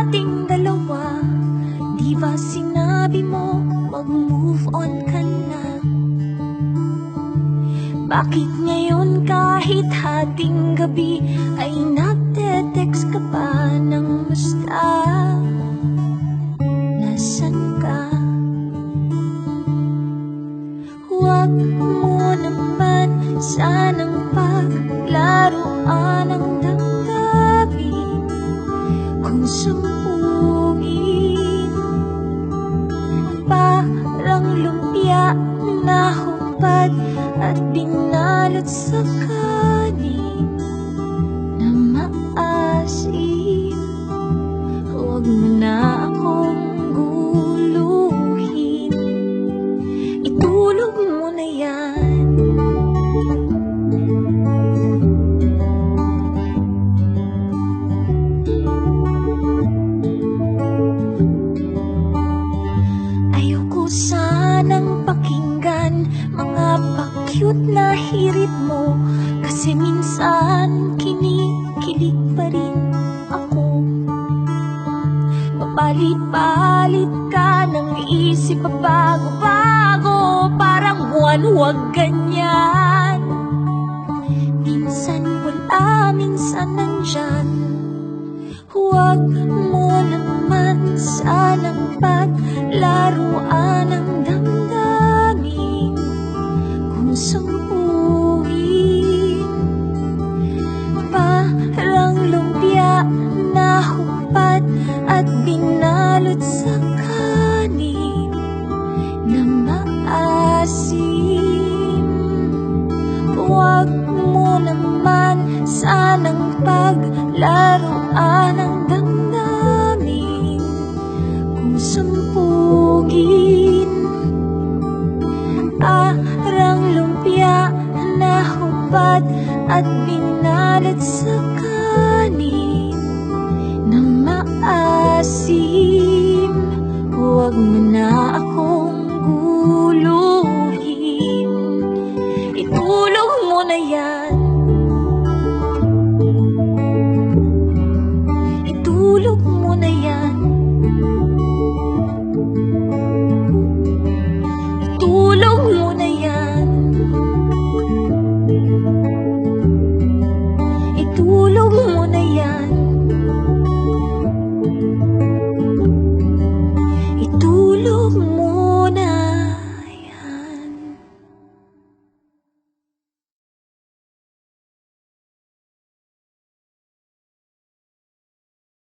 ating dalawa. Di ba sinabi mo mag-move on ka na? Bakit ngayon kahit hating gabi ay nagte-text ka pa ng musta? Nasaan ka? Huwag mo naman sanang paglaruan ng damdamin kung sumpugin. Parang lumpia na hubad at binalot sa kanin na maasim. Huwag mo na akong guluhin, itulog mo na yan. Ayoko sanang pakinggan mga pa-cute na hirit mo, kasi minsan kinikilig pa rin ako. Papalit-palit ka ng isip, pabago-bago, parang buwan, huwag ganyan. Minsan wala, minsan nandyan. Huwag mo naman sanang paglaruan ng damdamin kung sampuhin. Parang lumpia na hubad at binalot sa kanin na maasim. Huwag mo naman sanang paglaruan ng damdamin kung sumpugin. Parang lumpia na hubad at binalot sa kanin na maasim. Huwag mo na akong guluhin, itulog mo na yan.